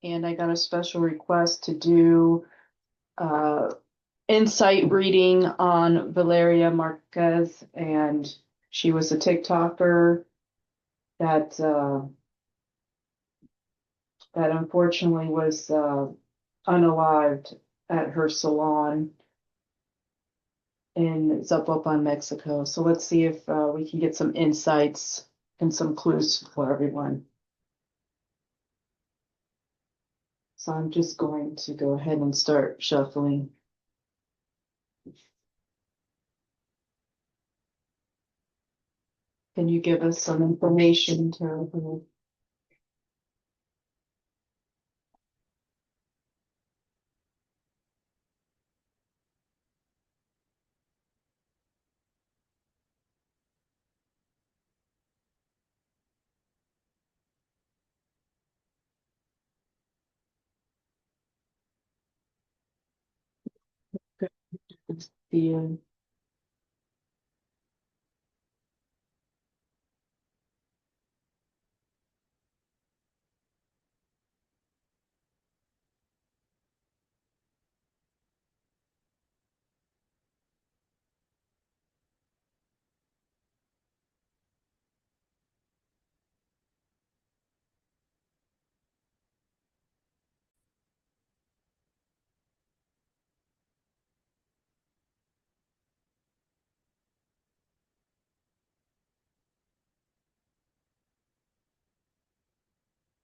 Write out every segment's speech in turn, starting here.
and I got a special request to do uh, insight reading on Valeria Marquez, and she was a TikToker that that unfortunately was unalived at her salon in Zapopan, Mexico. So let's see if we can get some insights and some clues for everyone. So I'm just going to go ahead and start shuffling. Can you give us some information, Tara? The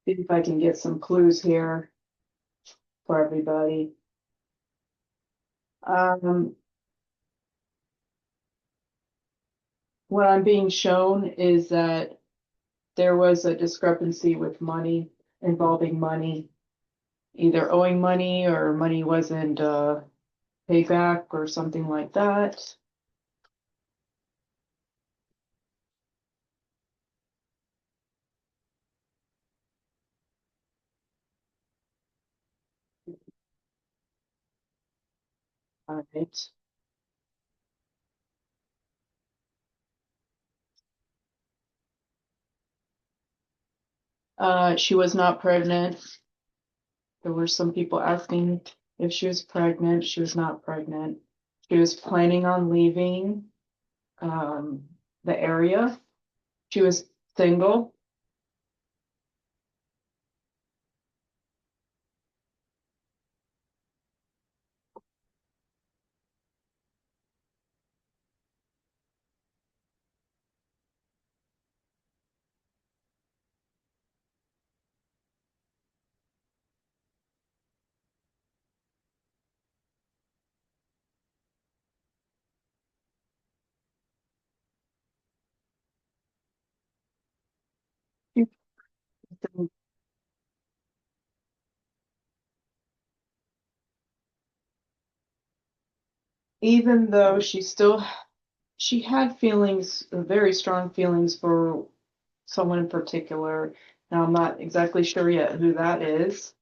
See if I can get some clues here for everybody. Um, what I'm being shown is that there was a discrepancy with money, involving money, either owing money or money wasn't paid back or something like that. All right. She was not pregnant. There were some people asking if she was pregnant. She was not pregnant. She was planning on leaving the area. She was single. Even though she had feelings, very strong feelings for someone in particular. Now I'm not exactly sure yet who that is,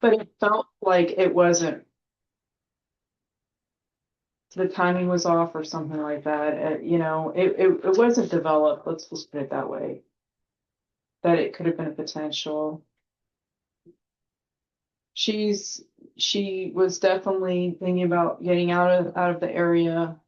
but it felt like it wasn't, the timing was off or something like that. It wasn't developed. Let's just put it that way. That it could have been a potential. She's she was definitely thinking about getting out of the area.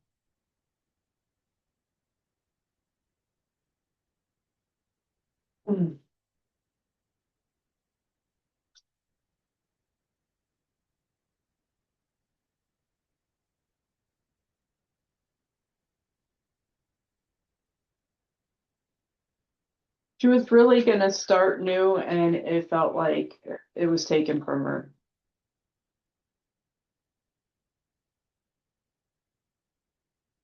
She was really gonna start new, and it felt like it was taken from her.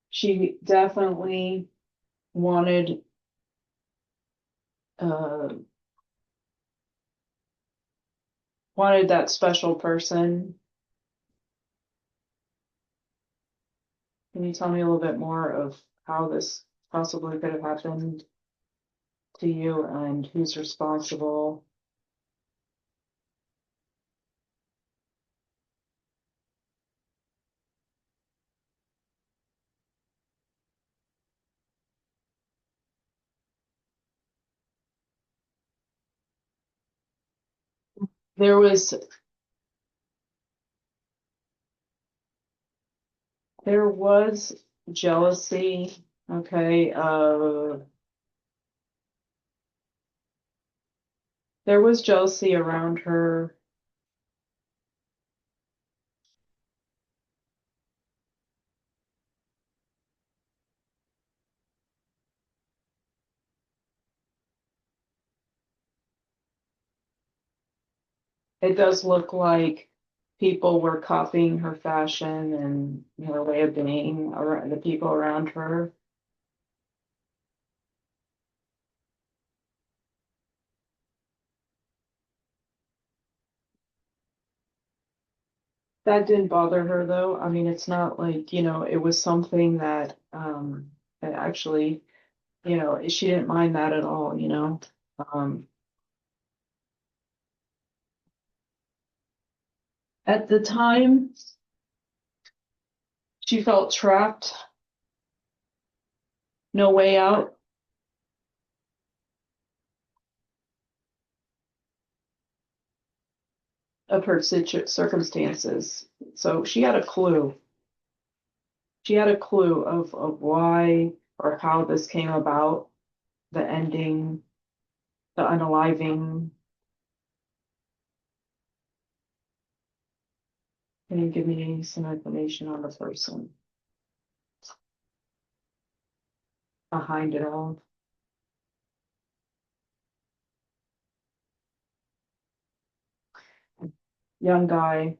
She definitely wanted uh wanted that special person. Can you tell me a little bit more of how this possibly could have happened to you and who's responsible? there was there was jealousy, okay, there was jealousy around her. It does look like people were copying her fashion and her way of being around the people around her. That didn't bother her though. I mean, it's not like, it was something that actually, she didn't mind that at all. Um, at the time, she felt trapped, no way out of her circumstances. So she had a clue. She had a clue of why or how this came about, the ending, the unaliving. Can you give me some information on the person behind it all? Young guy,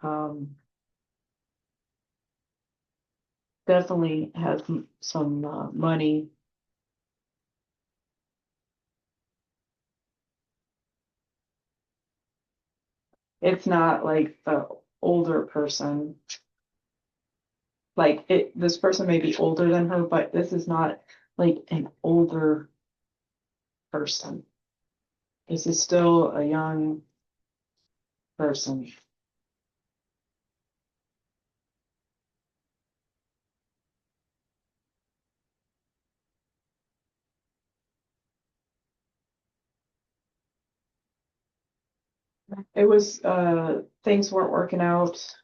um, definitely has some money. It's not like the older person. Like this person may be older than her, but this is not like an older person. This is still a young person. It was things weren't working out.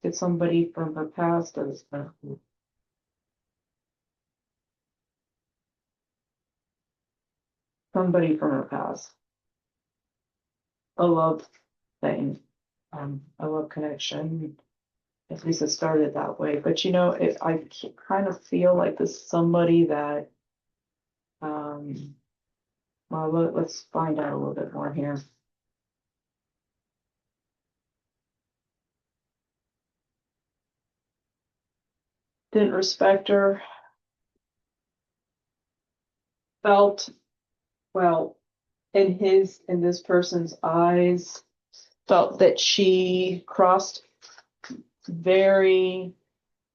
Did somebody from her past as somebody from her past. A love thing, a love connection. At least it started that way. But I kind of feel like this is somebody that, um, well, let's find out a little bit more here. Didn't respect her, felt, well, in this person's eyes, felt that she crossed very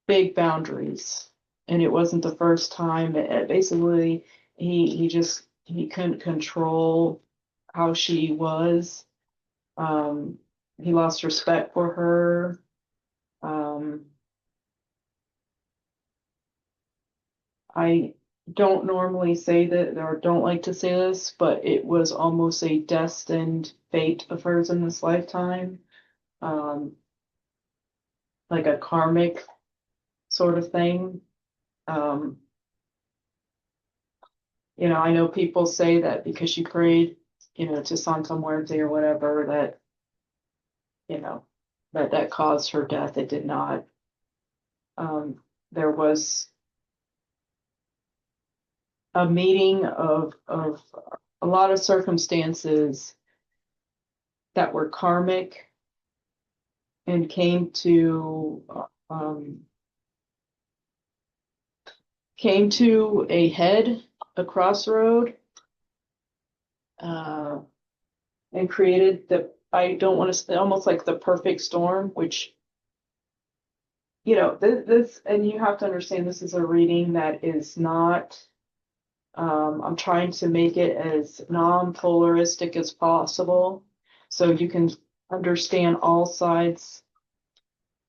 big boundaries. And it wasn't the first time. Basically, he couldn't control how she was. Um, he lost respect for her. Um, I don't normally say that or don't like to say this, but it was almost a destined fate of hers in this lifetime. Um, like a karmic sort of thing. Um, I know people say that because she prayed, to Santa Muerte or whatever, you know, that caused her death. It did not. There was a meeting of a lot of circumstances that were karmic and um, came to a head, a crossroad, uh, and created I don't want to say almost like the perfect storm, which this, and you have to understand this is a reading that is not, I'm trying to make it as non-polaristic as possible so you can understand all sides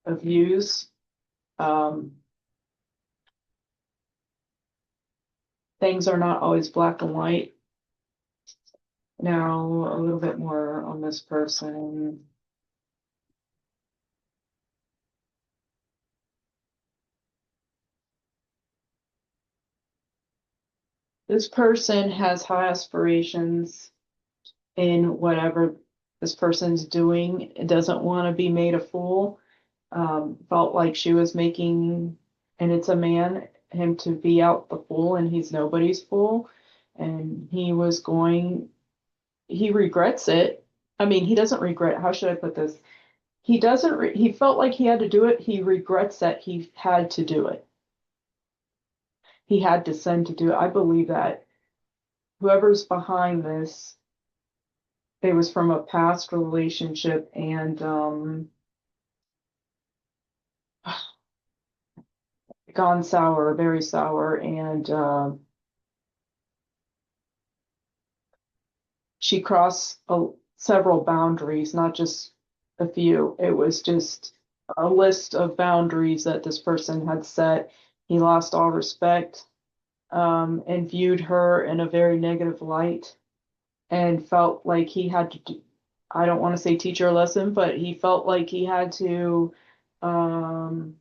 of views. Um, Things are not always black and white. Now, a little bit more on this person. This person has high aspirations in whatever this person's doing. It doesn't want to be made a fool. Felt like she was making, and it's a man, him to be out the fool, and he's nobody's fool. And he regrets it. I mean, he doesn't regret, how should I put this? He doesn't, he felt like he had to do it. He regrets that he had to do it. He had to send to do it. I believe that whoever's behind this, it was from a past relationship and gone sour, very sour, and she crossed several boundaries, not just a few. It was just a list of boundaries that this person had set. He lost all respect and viewed her in a very negative light and felt like he had to do, I don't want to say teach her a lesson, but he felt like he had to um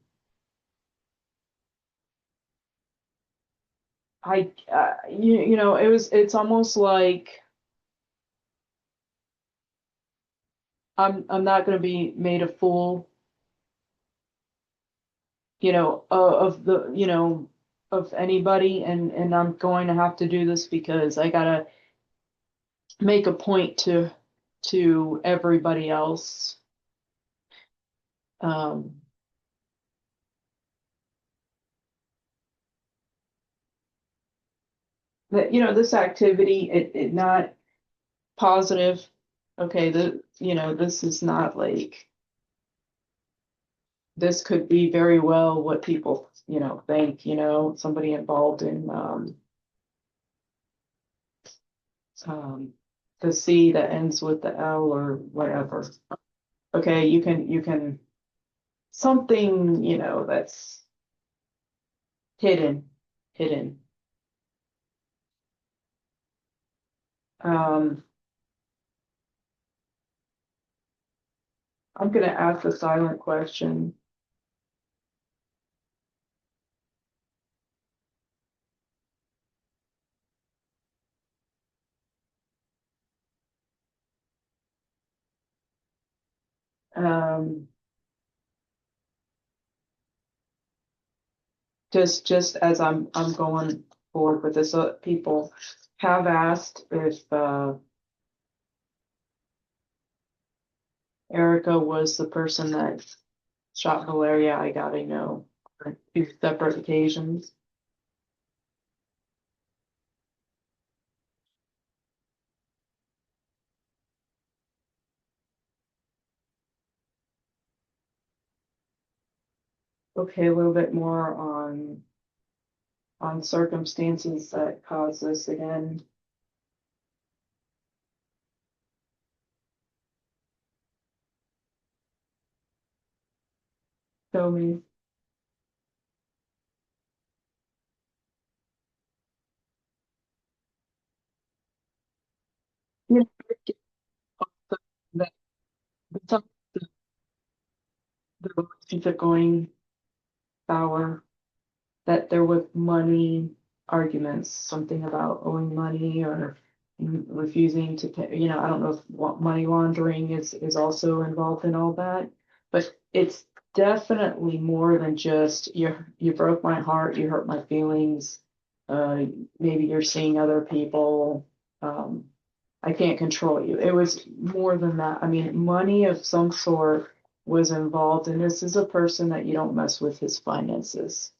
you know, it's almost like I'm not going to be made a fool, you know, of the, you know, of anybody, and I'm going to have to do this because I gotta make a point to everybody else. Um, that, you know, this activity, it not positive. Okay, you know, this is not like, this could be very well what people, you know, think, you know, somebody involved in um, the C that ends with the L or whatever. Okay, you can something, you know, that's hidden. Um, I'm gonna ask a silent question. Um, just as I'm going forward with this, people have asked if Erica was the person that shot Valeria. I gotta know. On two separate occasions. Okay, a little bit more on circumstances that caused this again. Show me. You know, that the, the relationship going sour, that there was money arguments, something about owing money or refusing to pay. You know, I don't know if money laundering is also involved in all that, but it's definitely more than just you broke my heart, you hurt my feelings. Uh, Maybe you're seeing other people. Um, I can't control you. It was more than that. I mean, money of some sort was involved, and this is a person that you don't mess with his finances.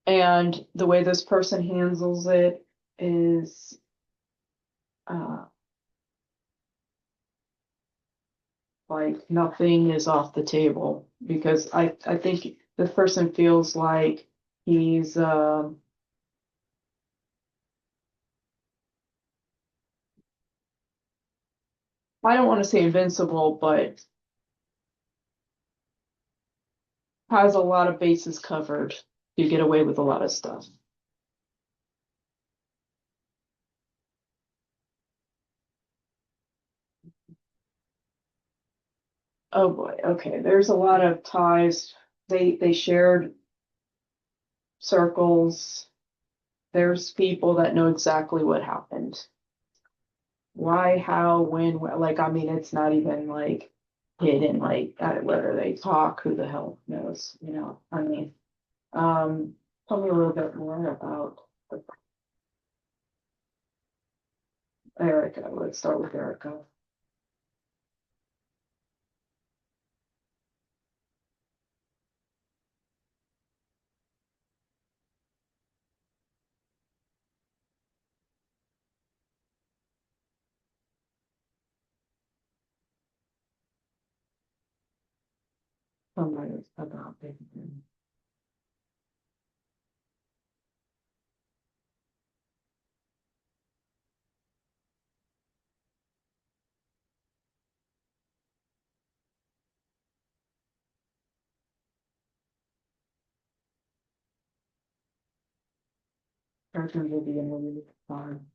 And the way this person handles it is uh, like nothing is off the table because I think this person feels like he's I don't want to say invincible, but has a lot of bases covered to get away with a lot of stuff. Oh boy, okay, there's a lot of ties. They shared circles. There's people that know exactly what happened. Why, how, when, like, I mean, it's not even like hidden, like, whether they talk, who the hell knows, I mean, um, tell me a little bit more about Erica. Let's start with Erica. Tell me about Vivian. Erica and Vivian were really fun.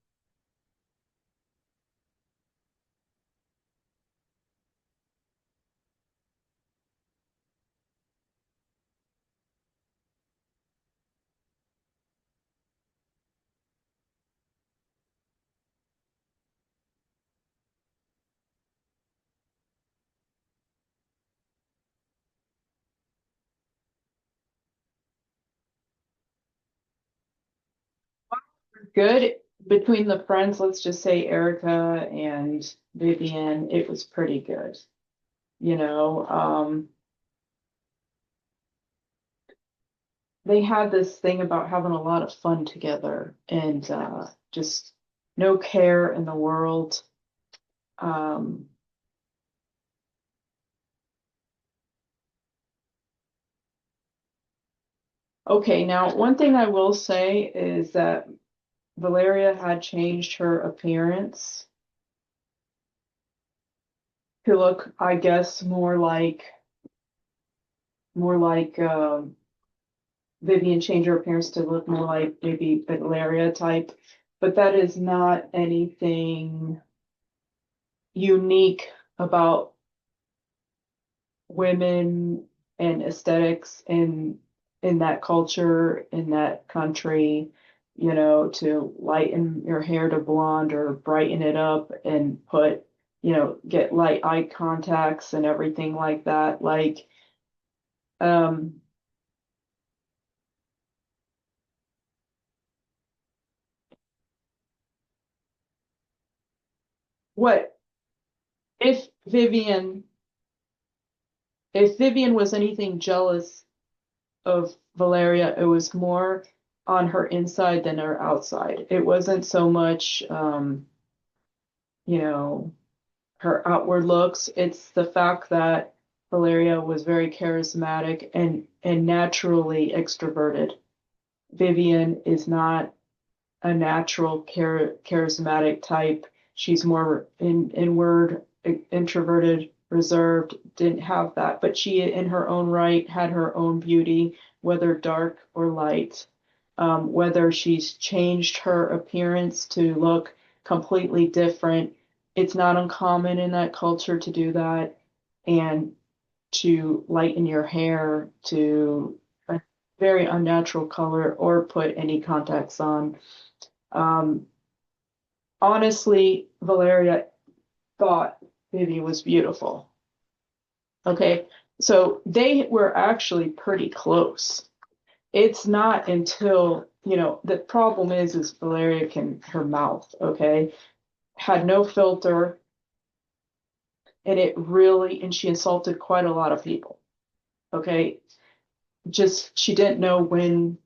Good between the friends, let's just say Erica and Vivian, it was pretty good. You know, they had this thing about having a lot of fun together and just no care in the world. Um, okay, now one thing I will say is that Valeria had changed her appearance to look, I guess, more like Vivian changed her appearance to look more like maybe Valeria type, but that is not anything unique about women and aesthetics in that culture, in that country, to lighten your hair to blonde or brighten it up and put, get light eye contacts and everything like that. Like, um, what if Vivian was anything jealous of Valeria, it was more on her inside than her outside. It wasn't so much, you know, her outward looks. It's the fact that Valeria was very charismatic and naturally extroverted. Vivian is not a natural charismatic type. She's more inward, introverted, reserved, didn't have that. But she, in her own right, had her own beauty, whether dark or light. Whether she's changed her appearance to look completely different. It's not uncommon in that culture to do that and to lighten your hair to a very unnatural color or put any contacts on. um, Honestly, Valeria thought Vivi was beautiful. Okay, so they were actually pretty close. It's not until, the problem is Valeria can, her mouth, okay, had no filter, and and she insulted quite a lot of people. Okay, just she didn't know when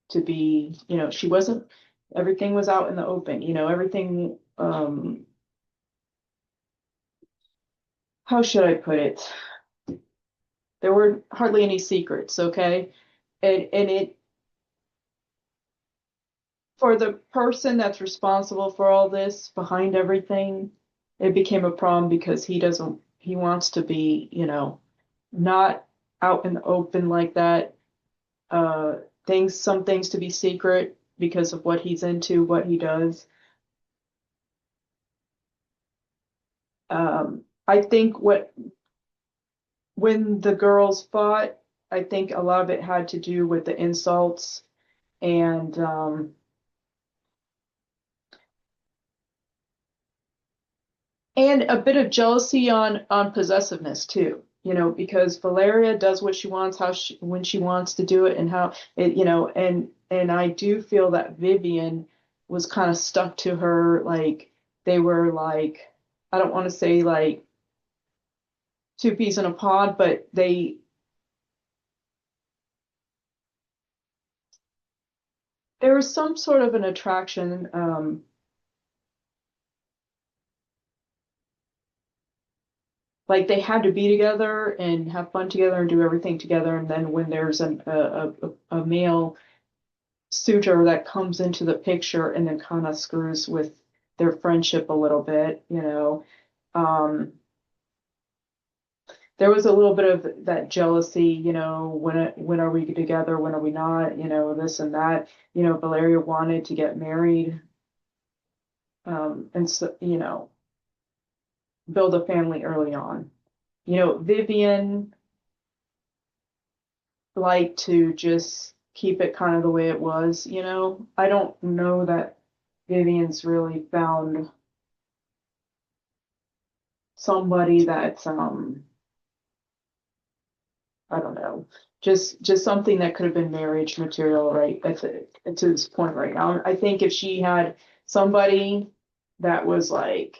to be, she wasn't, everything was out in the open, everything, how should I put it? There were hardly any secrets, okay? And it for the person that's responsible for all this behind everything, it became a problem because he wants to be, not out in the open like that. Uh some things to be secret because of what he's into, what he does. I think what when the girls fought, I think a lot of it had to do with the insults and and a bit of jealousy on possessiveness too. You know, because Valeria does what she wants, how she when she wants to do it, and how it, you know, and I do feel that Vivian was kind of stuck to her, like they were like, I don't want to say like two peas in a pod, but there was some sort of an attraction. Like they had to be together and have fun together and do everything together. And then when there's a male suitor that comes into the picture and then kind of screws with their friendship a little bit, you know, um, there was a little bit of that jealousy, you know, when are we together, when are we not, you know, this and that. You know, Valeria wanted to get married, and so, you know, build a family early on. You know, Vivian like to just keep it kind of the way it was, you know. I don't know that Vivian's really found somebody that's I don't know, just something that could have been marriage material right to this point right now. I think if she had somebody that was like,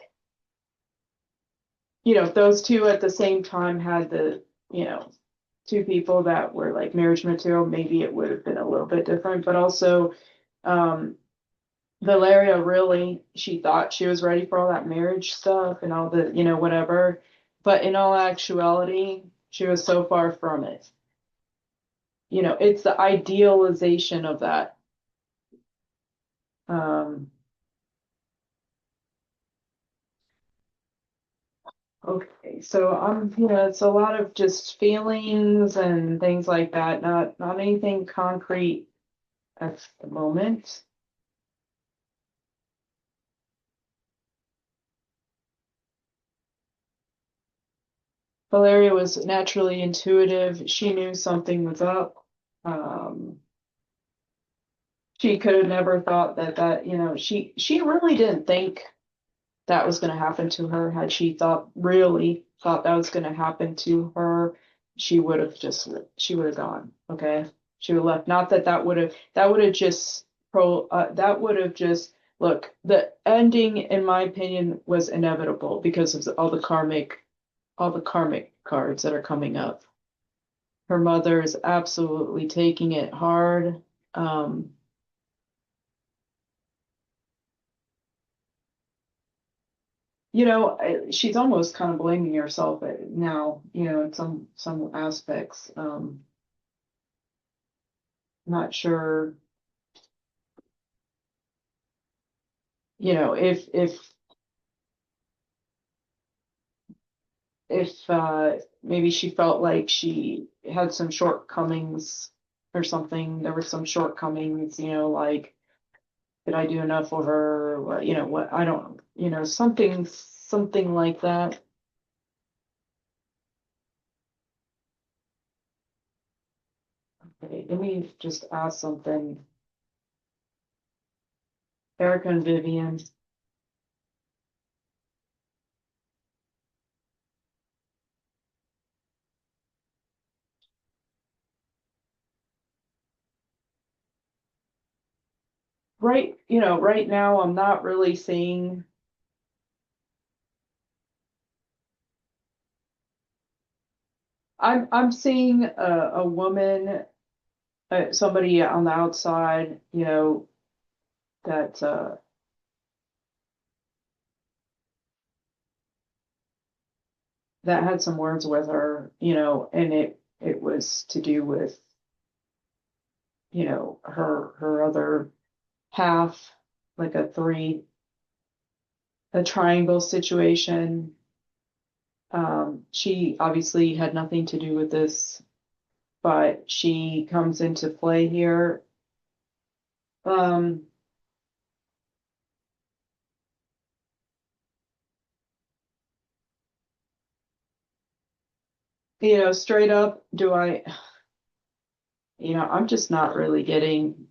you know, if those two at the same time had the, you know, two people that were like marriage material, maybe it would have been a little bit different. But also, um, Valeria really, she thought she was ready for all that marriage stuff and all the, you know, whatever. But in all actuality, she was so far from it. You know, it's the idealization of that. Um, okay, so you know, it's a lot of just feelings and things like that, not anything concrete at the moment. Valeria was naturally intuitive. She knew something was up. Um, she could have never thought that, you know, she really didn't think that was going to happen to her. Had she really thought that was going to happen to her, she would have gone. Okay, she would have left. Not that that would have just that would have just look. The ending, in my opinion, was inevitable because of all the karmic cards that are coming up. Her mother is absolutely taking it hard. Um, you know, she's almost kind of blaming herself now, you know, in some aspects. Not sure, you know, if maybe she felt like she had some shortcomings or something. There were some shortcomings, you know, like did I do enough for her? What, you know, what I don't, you know, something like that. Okay, let me just ask something. Erica and Vivian, right, you know, right now I'm not really seeing I'm seeing a woman, somebody on the outside, you know, that that had some words with her, you know, and it was to do with, you know, her other half, like a triangle situation. She obviously had nothing to do with this, but she comes into play here. Um, straight up, I'm just not really getting,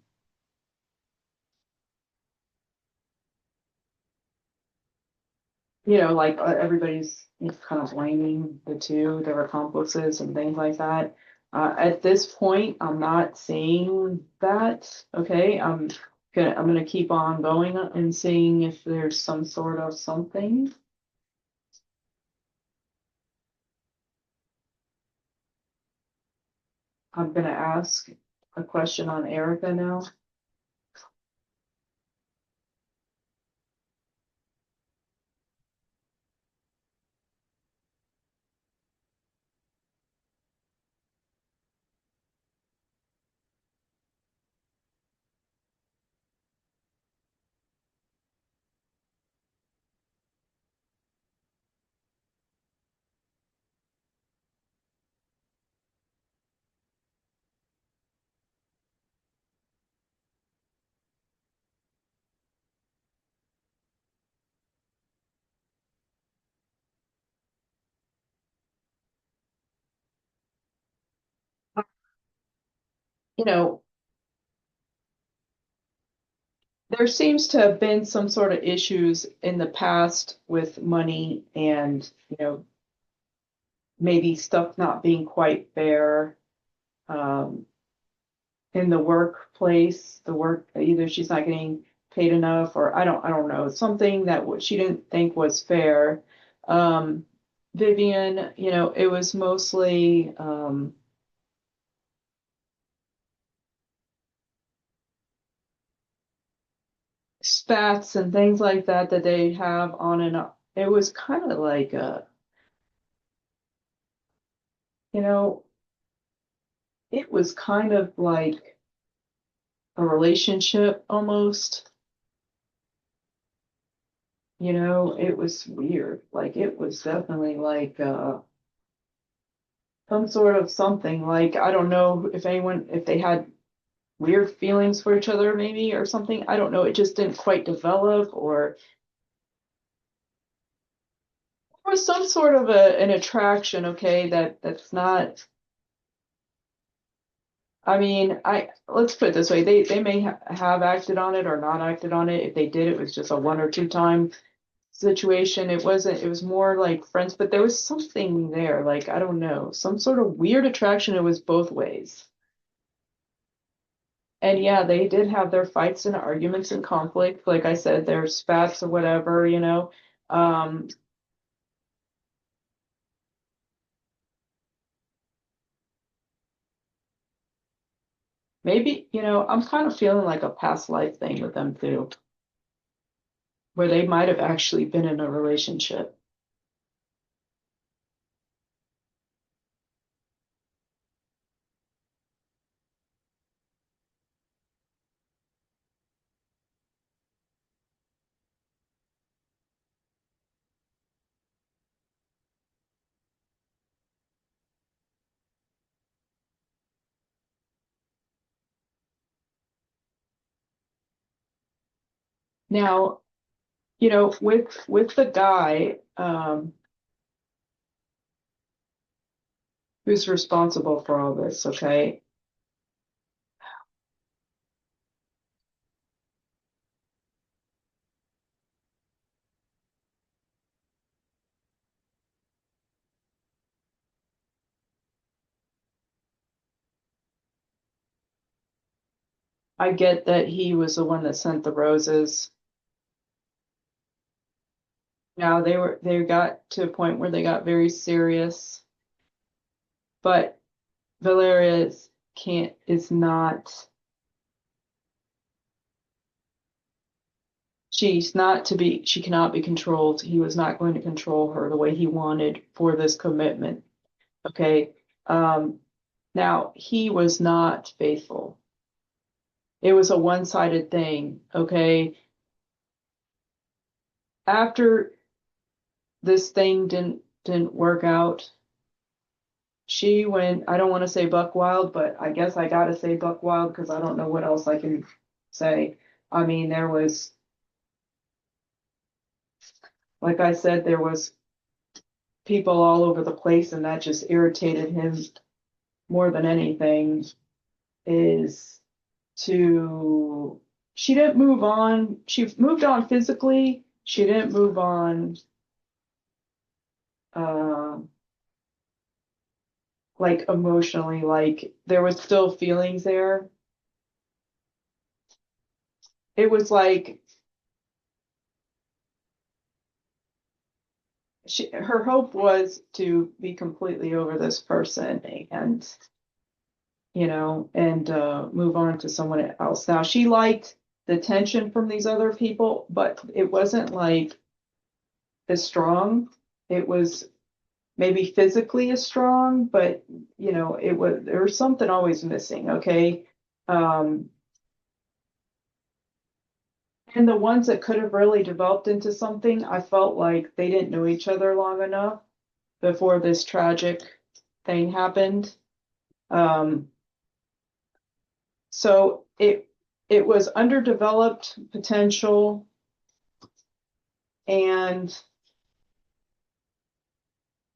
like everybody's kind of blaming the two, their accomplices and things like that. At this point, I'm not seeing that. Okay, I'm gonna keep on going and seeing if there's some sort of something. I'm gonna ask a question on Erica now. You know, there seems to have been some sort of issues in the past with money and, maybe stuff not being quite fair. Um, in the workplace, the work, either she's not getting paid enough or I don't know, something that she didn't think was fair. Um, Vivian, it was mostly spats and things like that that they have on and off. It was kind of like you know, it was kind of like a relationship almost. It was weird. Like it was definitely like some sort of something. Like I don't know if they had weird feelings for each other maybe or something. I don't know. It just didn't quite develop or there was some sort of an attraction, okay, that's not. I mean, I let's put it this way. They may have acted on it or not acted on it. If they did, it was just a one or two time situation. It was more like friends, but there was something there, like I don't know, some sort of weird attraction. It was both ways. And yeah, they did have their fights and arguments and conflict. Like I said, their spats or whatever. Um, maybe, I'm kind of feeling like a past life thing with them too, where they might have actually been in a relationship. Now, with the guy who's responsible for all this, okay, I get that he was the one that sent the roses. Now they got to a point where they got very serious, but Valeria can't is not she cannot be controlled. He was not going to control her the way he wanted for this commitment. Okay. Um, Now he was not faithful. It was a one-sided thing. Okay. After this thing didn't work out, she went, I don't want to say buck wild, but I guess I gotta say buck wild because I don't know what else I can say. I mean, like I said, there was people all over the place, and that just irritated him more than anything, is to she didn't move on. She moved on physically. She didn't move on uh, like emotionally, like there was still feelings there. It was like her hope was to be completely over this person and and move on to someone else. Now she liked the tension from these other people, but it wasn't like as strong. It was maybe physically as strong, but there was something always missing. Okay. Um, and the ones that could have really developed into something, I felt like they didn't know each other long enough before this tragic thing happened. Um, so it was underdeveloped potential and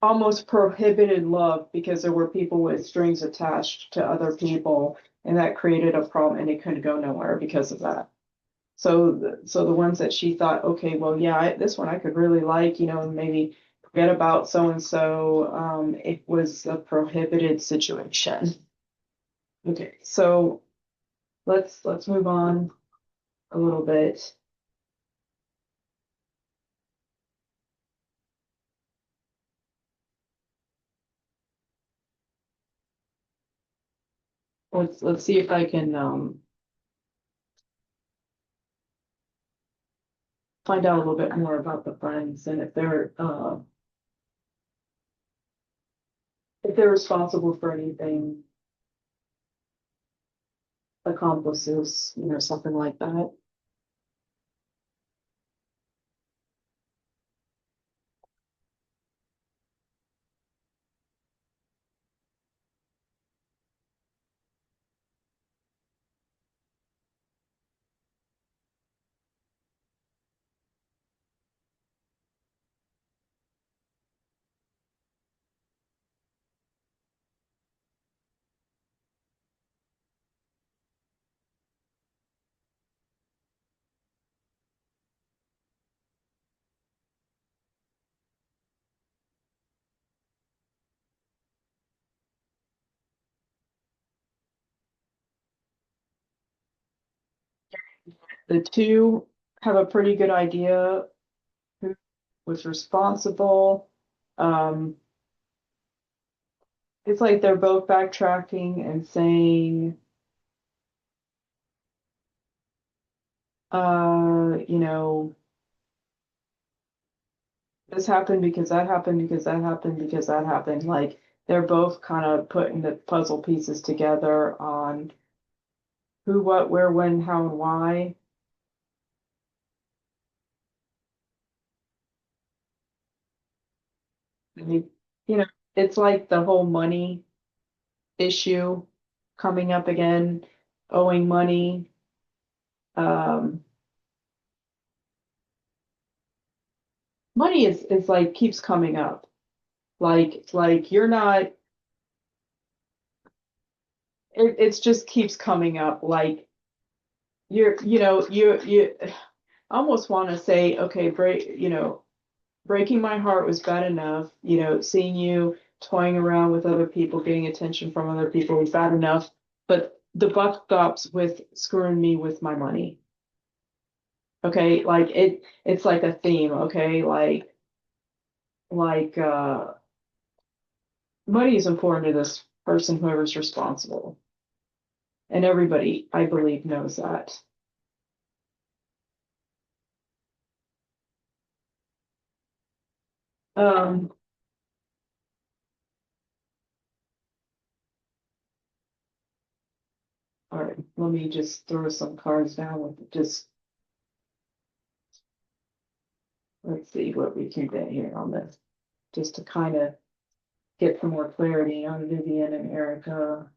almost prohibited love because there were people with strings attached to other people, and that created a problem, and it couldn't go nowhere because of that. So the ones that she thought, okay, well, yeah, this one I could really like, maybe forget about so and so. It was a prohibited situation. Okay, so let's move on a little bit. Let's see if I can find out a little bit more about the friends and if they're responsible for anything, accomplices, something like that. The two have a pretty good idea who was responsible. Um, it's like they're both backtracking and saying, this happened because that happened because that happened because that happened. Like they're both kind of putting the puzzle pieces together on who, what, where, when, how, and why. I mean, you know, it's like the whole money issue coming up again, owing money. Um, money is like keeps coming up. Like you're not. It's just keeps coming up. Like you almost want to say, okay, breaking my heart was bad enough. Seeing you toying around with other people, getting attention from other people was bad enough. But the buck stops with screwing me with my money. Okay, like it's like a theme. Okay, like money is important to this person, whoever's responsible, and everybody, I believe, knows that. Um, all right, let me just throw some cards down with just let's see what we can get here on this, just to kind of get some more clarity on Vivian and Erica.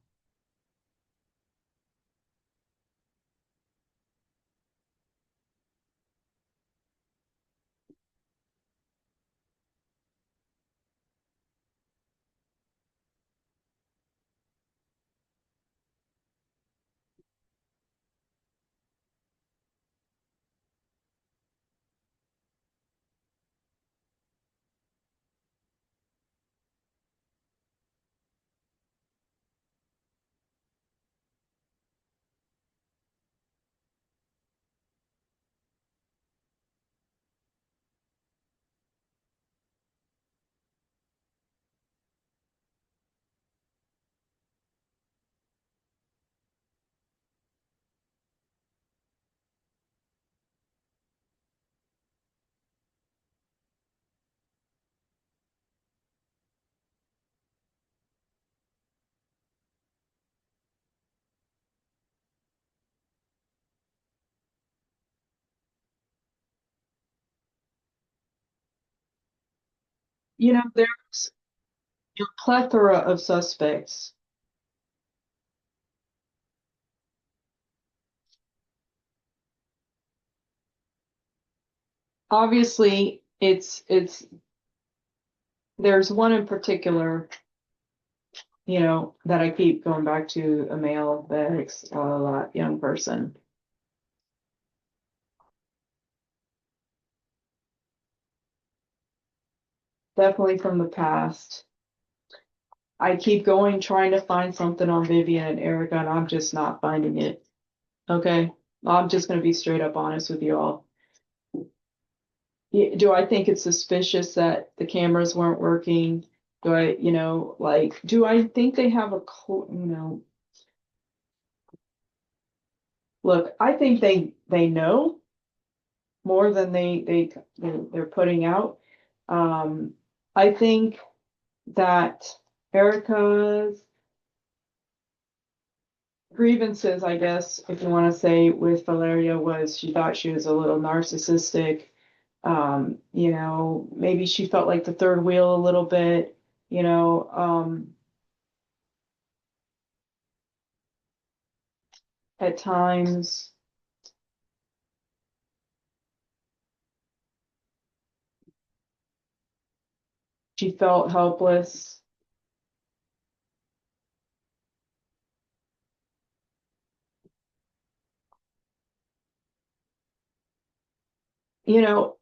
There's a plethora of suspects. Obviously, it's there's one in particular, that I keep going back to, a male that's a lot young person. Definitely from the past. I keep going trying to find something on Vivian and Erica, and I'm just not finding it. Okay. I'm just going to be straight up honest with you all. Do I think it's suspicious that the cameras weren't working? Do I, do I think they have a, look, I think they know more than they're putting out. Um, I think that Erica's grievances, I guess, if you want to say, with Valeria was she thought she was a little narcissistic. Maybe she felt like the third wheel a little bit, you know, at times. She felt helpless. You know,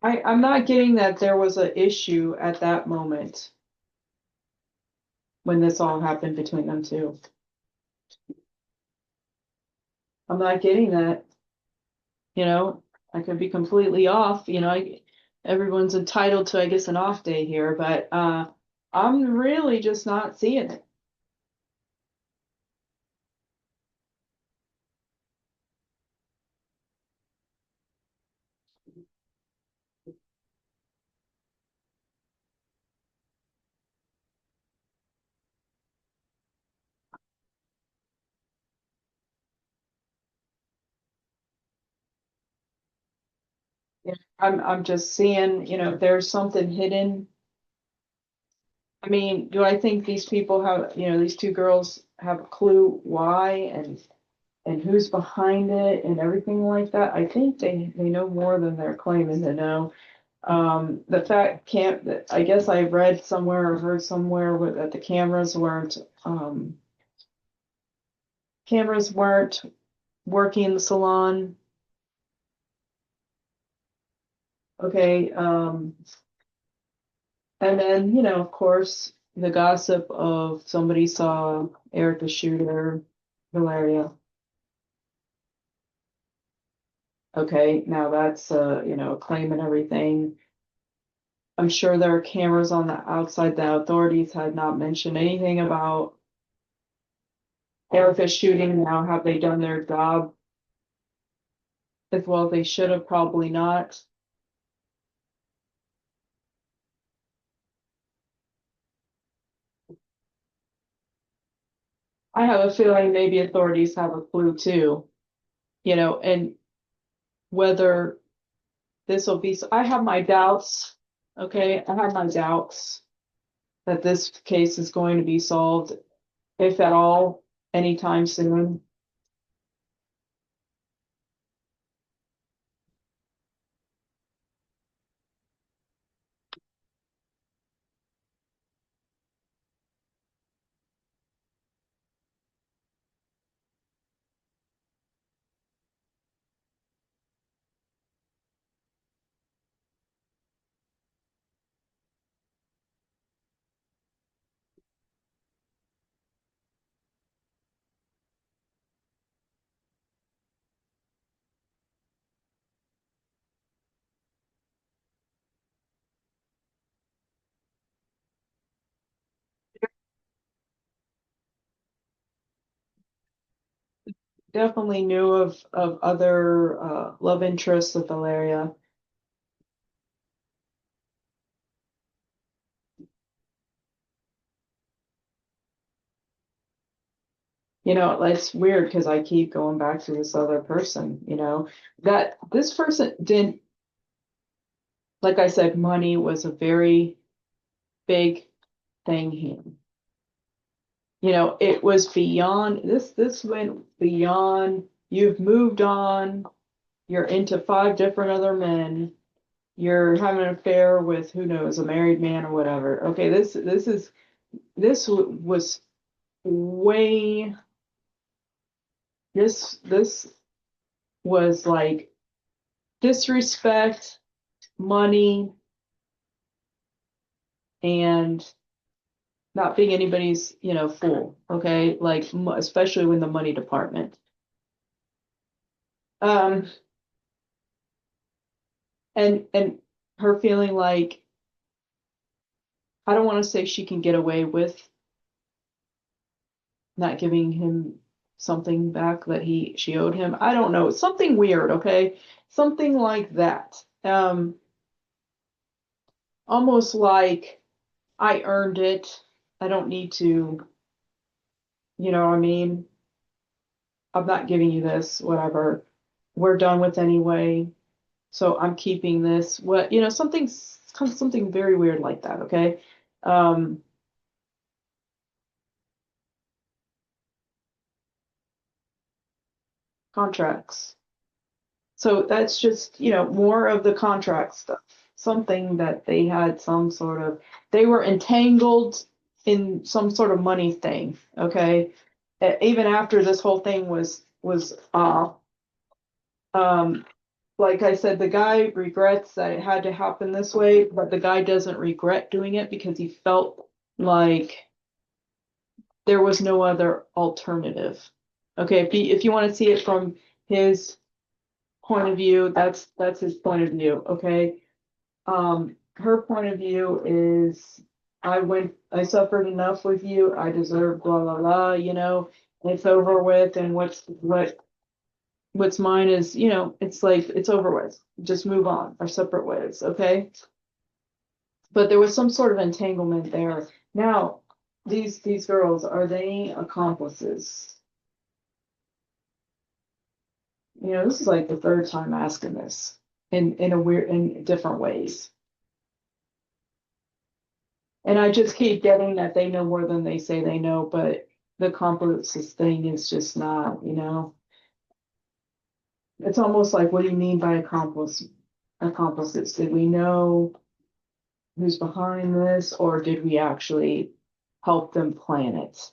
I'm not getting that there was an issue at that moment when this all happened between them two. I'm not getting that, you know. I could be completely off, everyone's entitled to, I guess, an off day here, but I'm really just not seeing it. I'm just seeing, there's something hidden. I mean, do I think these people have, these two girls have a clue why and who's behind it and everything like that? I think they know more than they're claiming to know. The fact can't that I guess I read somewhere or heard somewhere that the cameras weren't working in the salon. Okay, and then, of course, the gossip of somebody saw Erica shoot her, Valeria. Okay, now that's a claim and everything. I'm sure there are cameras on the outside. The authorities had not mentioned anything about Erica shooting. Now, have they done their job as well as they should have? Probably not. I have a feeling maybe authorities have a clue too, and whether this will be, so I have my doubts. Okay, I have my doubts that this case is going to be solved, if at all, anytime soon. Definitely knew of other love interests of Valeria. It's weird because I keep going back to this other person, that this person didn't, like I said, money was a very big thing here. You know, it was beyond this went beyond you've moved on, you're into five different other men, you're having an affair with who knows, a married man or whatever. Okay, was way this was like disrespect, money, and not being anybody's, fool, okay? Like especially when the money department. Um and her feeling like I don't want to say she can get away with not giving him something back that she owed him. I don't know. Something weird, okay? Something like that. Almost like I earned it. I don't need to, you know what I mean? I'm not giving you this, whatever. We're done with anyway. So I'm keeping this. What, something very weird like that, okay? Um, Contracts. So that's just, more of the contract stuff. Something that they had they were entangled in some sort of money thing, okay? Even after this whole thing was off, um, like I said, the guy regrets that it had to happen this way, but the guy doesn't regret doing it because he felt like there was no other alternative. Okay, if you want to see it from his point of view, that's his point of view, okay? Her point of view is I suffered enough with you, I deserve blah blah blah, it's over with, and what's mine is, it's like it's over with. Just move on, our separate ways, okay? But there was some sort of entanglement there. Now, these girls, are they accomplices? This is like the third time asking this in different ways. And I just keep getting that they know more than they say they know, but the accomplices thing is just not, It's almost like, what do you mean by accomplices? Did we know who's behind this, or did we actually help them plan it?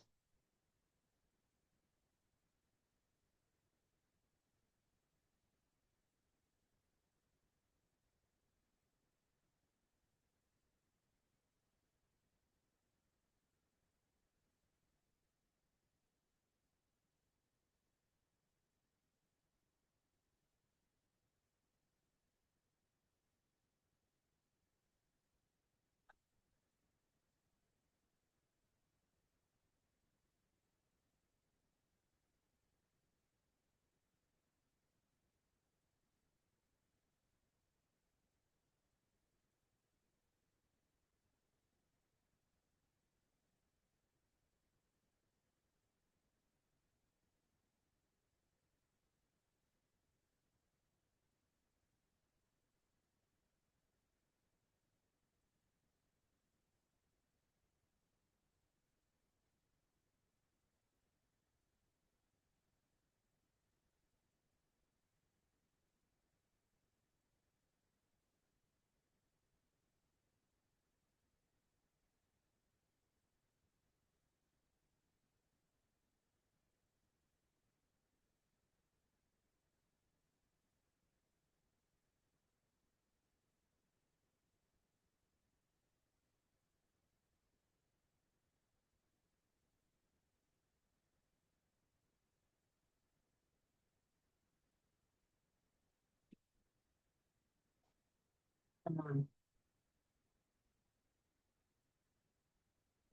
Um,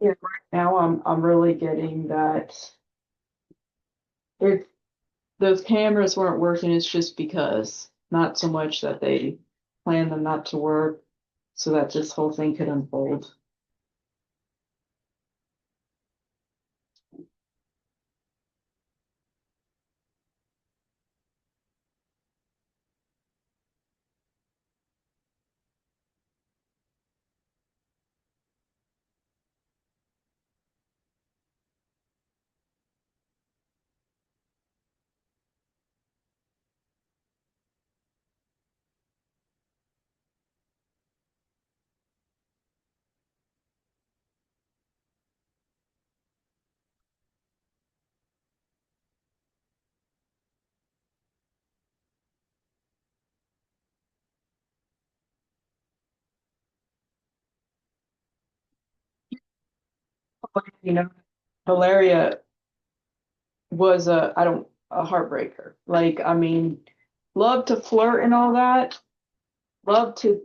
yeah, right now I'm really getting that if those cameras weren't working, it's just because, not so much that they planned them not to work so that this whole thing could unfold. You know, Valeria was a heartbreaker. Like, I mean, love to flirt and all that, love to,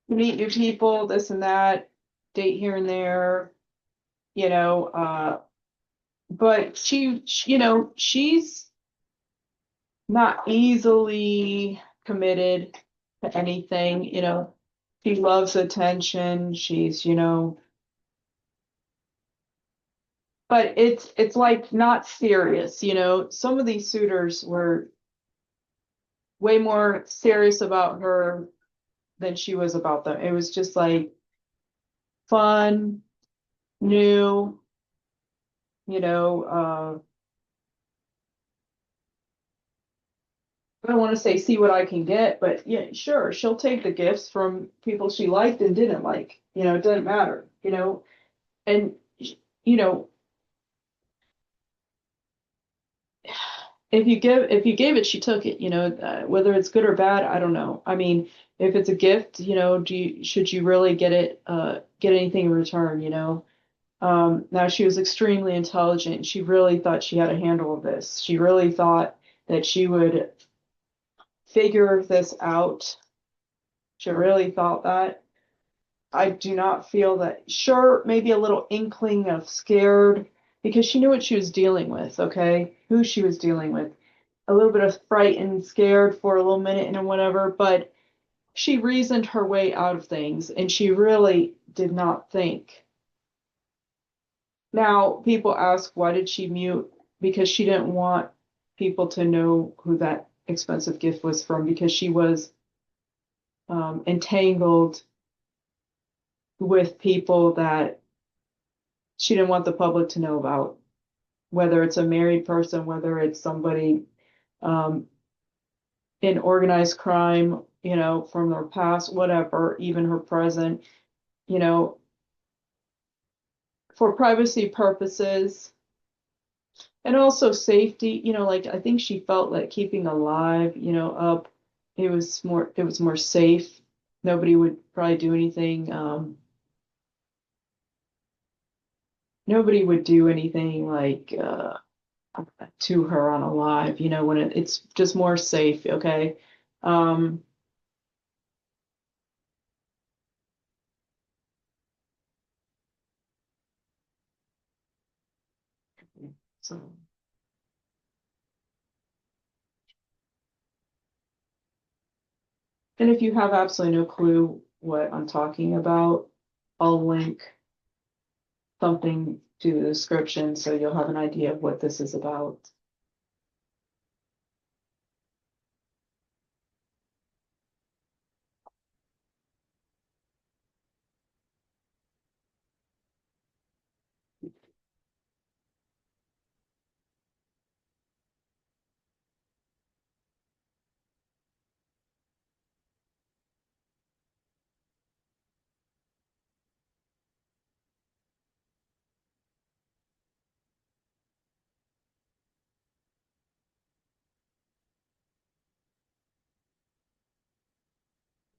meet new people, this and that, date here and there, you know, but she's not easily committed to anything, she loves attention, but it's like not serious, some of these suitors were way more serious about her than she was about them. It was just like fun, new, you know, I don't want to say see what I can get, but yeah, sure, she'll take the gifts from people she liked and didn't like. It doesn't matter, and you know, if you gave it, she took it, whether it's good or bad, I don't know. I mean, if it's a gift, should you really get anything in return, now she was extremely intelligent. She really thought she had a handle of this. She really thought that she would figure this out. She really thought that. I do not feel that, sure, maybe a little inkling of scared because she knew what she was dealing with, okay? Who she was dealing with. A little bit of frightened, scared for a little minute and whatever, but she reasoned her way out of things and she really did not think. Now, people ask, why did she mute? Because she didn't want people to know who that expensive gift was from because she was entangled with people that she didn't want the public to know about, whether it's a married person, whether it's somebody um, in organized crime, from her past, whatever, even her present, you know, for privacy purposes and also safety, like I think she felt like keeping alive, up, it was more safe. Nobody would probably do anything. Nobody would do anything like to her on a live, when it's just more safe, okay? Um, so, and if you have absolutely no clue what I'm talking about, I'll link something to the description so you'll have an idea of what this is about.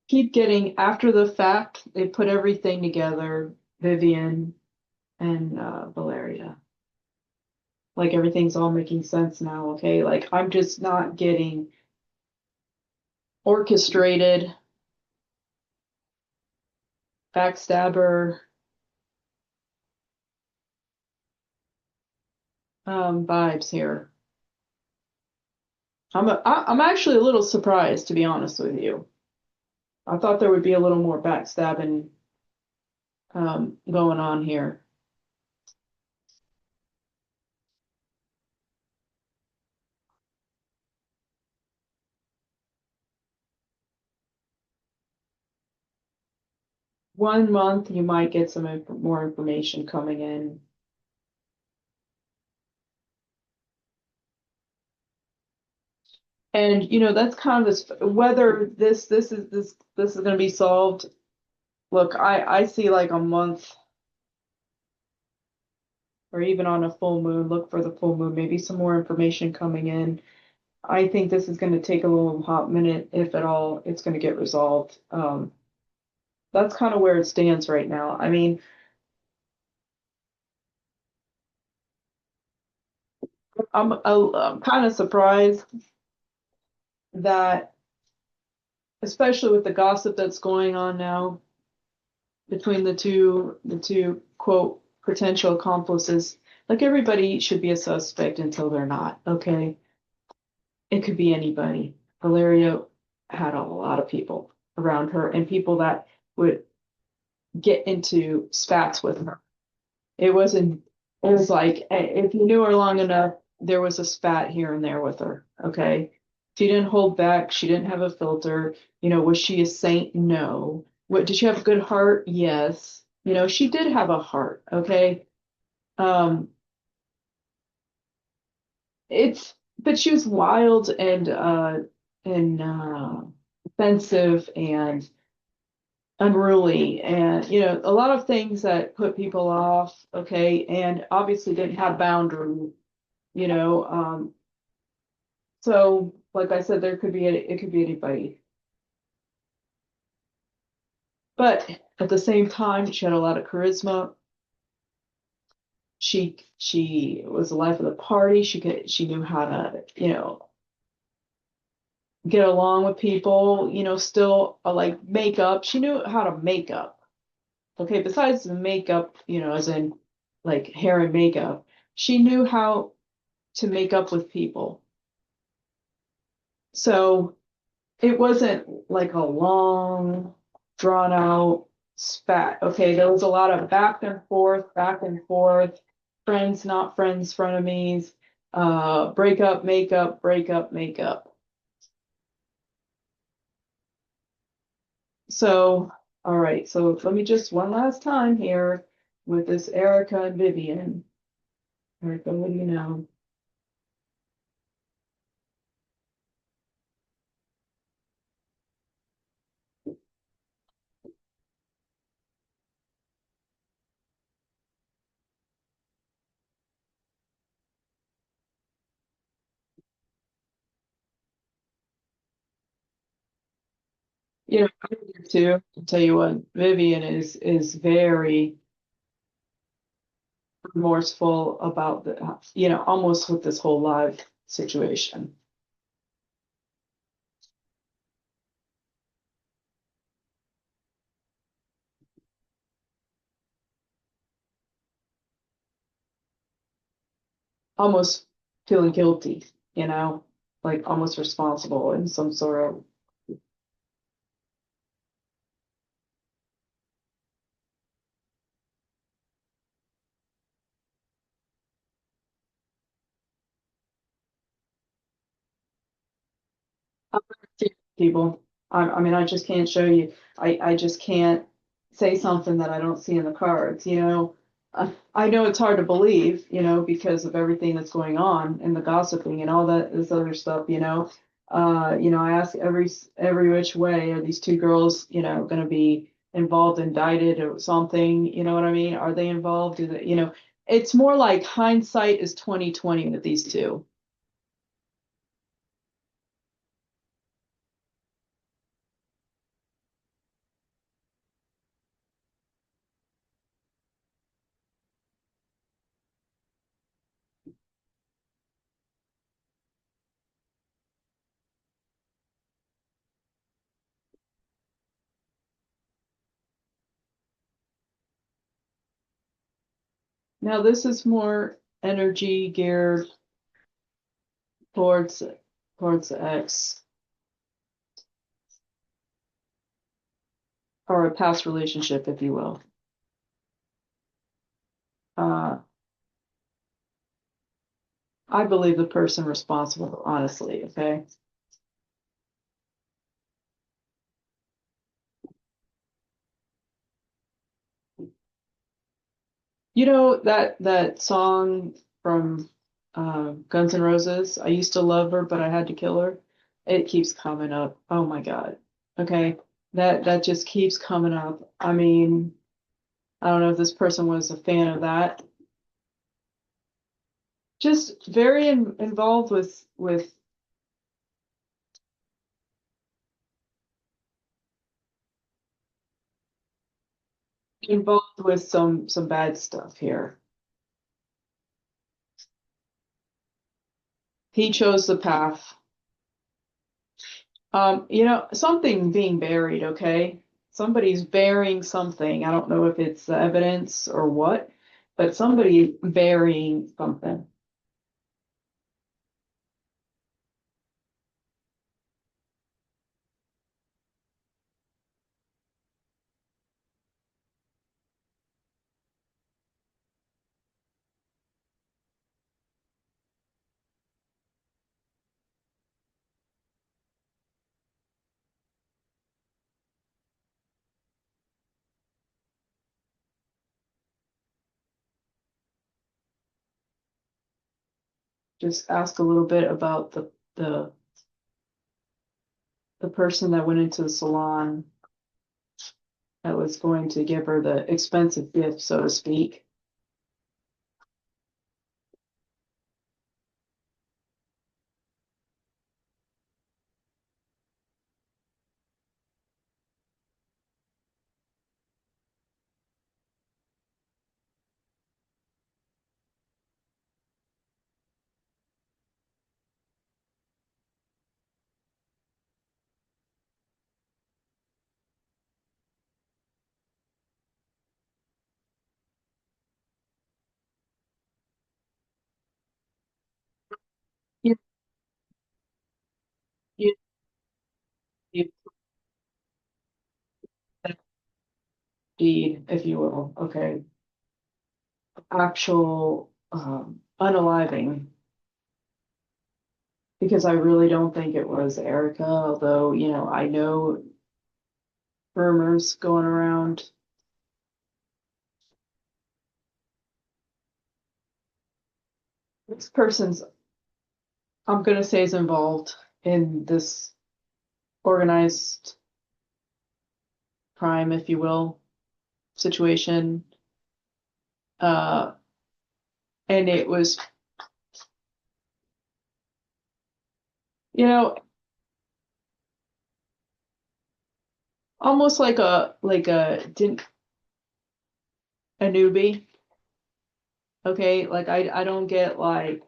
Keep getting after the fact, they put everything together, Vivian and Valeria. Like everything's all making sense now, okay? Like I'm just not getting orchestrated, backstabber vibes here. I'm actually a little surprised, to be honest with you. I thought there would be a little more backstabbing going on here. One month, you might get some more information coming in. And that's kind of this whether this is going to be solved. Look, I see like a month or even on a full moon, look for the full moon, maybe some more information coming in. I think this is going to take a little hot minute, if at all, it's going to get resolved. that's kind of where it stands right now. I mean, I'm kind of surprised that, especially with the gossip that's going on now between the two quote potential accomplices, like everybody should be a suspect until they're not. Okay, it could be anybody. Valeria had a lot of people around her and people that would get into spats with her. It wasn't, it was like, if you knew her long enough, there was a spat here and there with her. Okay. She didn't hold back. She didn't have a filter. Was she a saint? No. What, did she have a good heart? Yes. She did have a heart. Okay. Um, but she was wild and offensive and unruly and a lot of things that put people off. Okay, and obviously didn't have boundaries. you know um so like I said, it could be anybody, but at the same time she had a lot of charisma. She was the life of the party. She knew how to get along with people. Still like makeup, she knew how to make up. Okay, besides the makeup, as in like hair and makeup, she knew how to make up with people. So it wasn't like a long, drawn out spat. Okay, there was a lot of back and forth, friends, not friends, frenemies, breakup, makeup, breakup, makeup. So, all right, so let me just one last time here with this Erica and Vivian. Erica, what do you know? I do too. I'll tell you what, Vivian is very remorseful about almost with this whole live situation. Almost feeling guilty, like almost responsible in some sort of. People. I mean, I just can't show you. I just can't say something that I don't see in the cards. I know it's hard to believe, because of everything that's going on and the gossiping and all that this other stuff. I ask every which way, are these two girls, going to be involved, indicted, or something? You know what I mean? Are they involved? It's more like hindsight is 2020 with these two. Now this is more energy geared towards the ex or a past relationship, if you will. Uh, I believe the person responsible, honestly. Okay. That song from Guns N' Roses, I used to love her, but I had to kill her. It keeps coming up. Oh my God. Okay. That just keeps coming up. I mean, I don't know if this person was a fan of that. Just very involved with involved with some bad stuff here. He chose the path. Something being buried, okay? Somebody's burying something. I don't know if it's evidence or what, but somebody burying something. Just ask a little bit about the the person that went into the salon that was going to give her the expensive gift, so to speak. You, you, you deed, if you will, okay. Actual unaliving, because I really don't think it was Erica, although, I know rumors going around. This person's, I'm gonna say, is involved in this organized crime, if you will, situation. Uh, and it was, you know, almost a newbie. Okay, like I don't get like,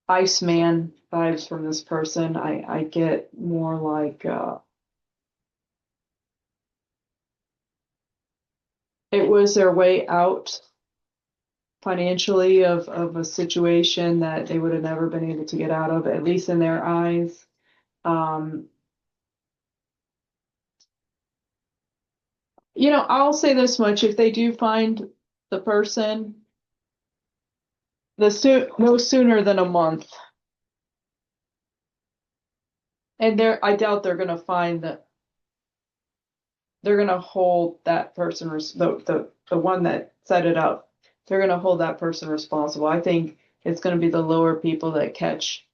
Iceman vibes from this person. I get more like it was their way out financially of a situation that they would have never been able to get out of, at least in their eyes. Um, I'll say this much: if they do find the person, no sooner than a month, and I doubt they're gonna find that they're gonna hold that person, the one that set it up. They're gonna hold that person responsible. I think it's gonna be the lower people that catch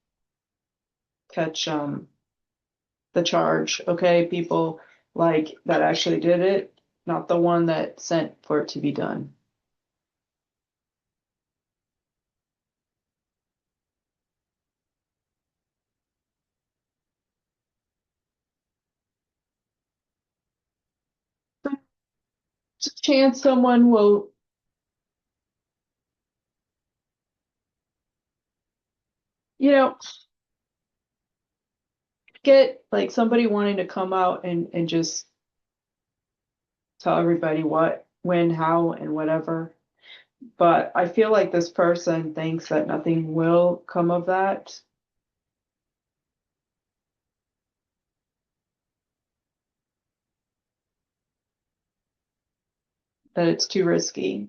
the charge. Okay, people like that actually did it, not the one that sent for it to be done. There's a chance someone will, you know, get like somebody wanting to come out and just tell everybody what, when, how, and whatever. But I feel like this person thinks that nothing will come of that, that it's too risky.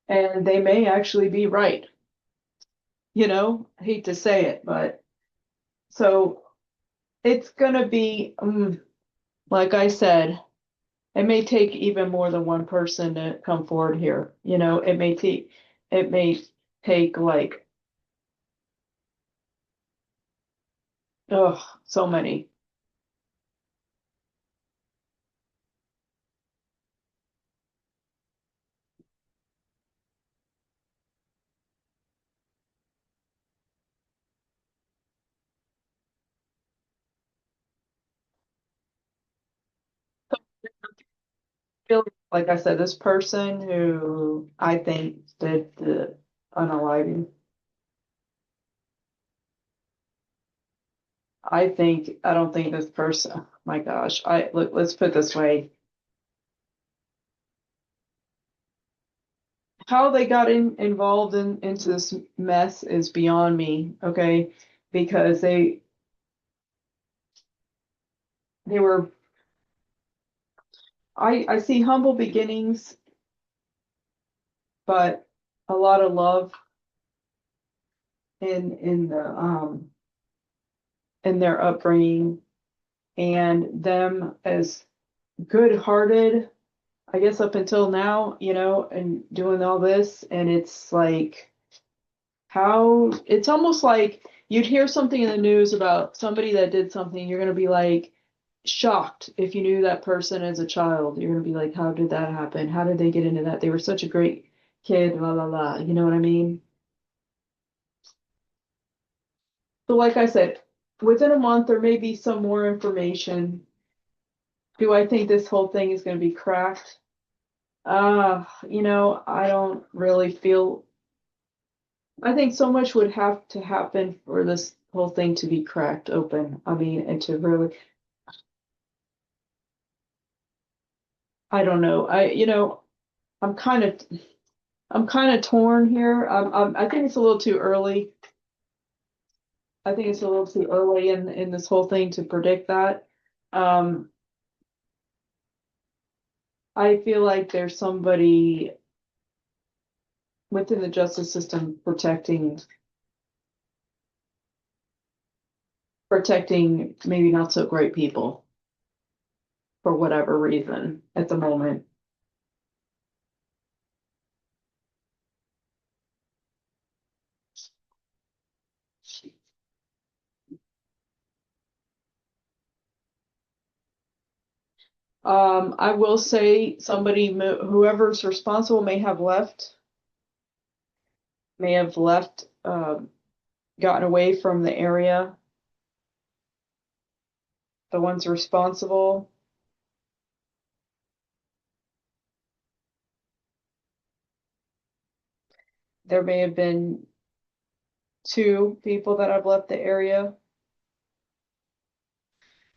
And they may actually be right. I hate to say it, but so it's gonna be, like I said, it may take even more than one person to come forward here. It may take like, oh, so many. Feel like I said, this person who I think did the unaliving, I don't think this person, my gosh, let's put it this way. How they got involved into this mess is beyond me, okay? Because they were I see humble beginnings, but a lot of love in the in their upbringing and them as good-hearted, I guess up until now, and doing all this, and it's like how it's almost like you'd hear something in the news about somebody that did something, you're gonna be like shocked if you knew that person as a child. You're gonna be like, how did that happen? How did they get into that? They were such a great kid, la la la. You know what I mean? So like I said, within a month there may be some more information. Do I think this whole thing is gonna be cracked? I don't really feel I think so much would have to happen for this whole thing to be cracked open. I mean, and to really, I don't know. I'm kind of, I'm kind of torn here. I think it's a little too early. I think it's a little too early in this whole thing to predict that. Um, I feel like there's somebody within the justice system protecting maybe not so great people for whatever reason at the moment. I will say whoever's responsible may have left, gotten away from the area. The ones responsible, there may have been two people that have left the area.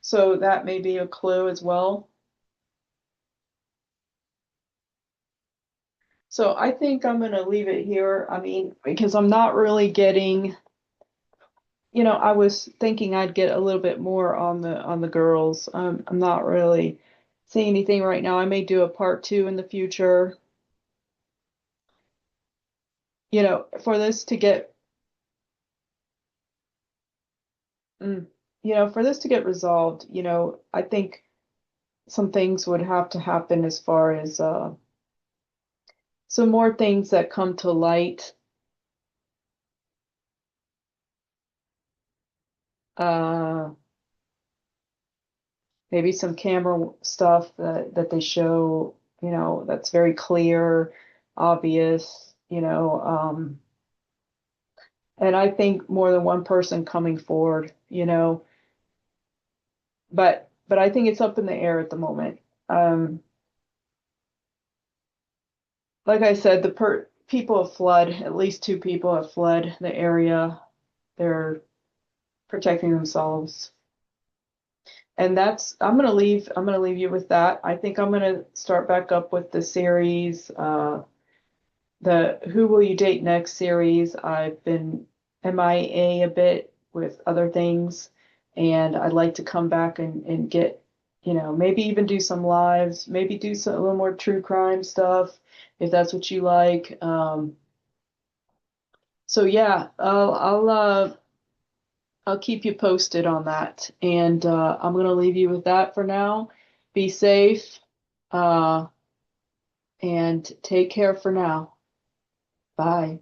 So that may be a clue as well. So I think I'm going to leave it here. I mean, because I'm not really getting, I was thinking I'd get a little bit more on the girls. I'm not really seeing anything right now. I may do a part two in the future. For this to get, mm, for this to get resolved, I think some things would have to happen as far as some more things that come to light. Uh, Maybe some camera stuff that they show, that's very clear, obvious, and I think more than one person coming forward, but I think it's up in the air at the moment. Like I said, the people have fled, at least two people have fled the area. They're protecting themselves. And I'm gonna leave you with that. I think I'm gonna start back up with the series, the Who Will You Date Next series. I've been MIA a bit with other things, and I'd like to come back and get, maybe even do some lives, maybe do a little more true crime stuff if that's what you like. So yeah, I'll keep you posted on that. And I'm going to leave you with that for now. Be safe, uh, and take care for now. Bye.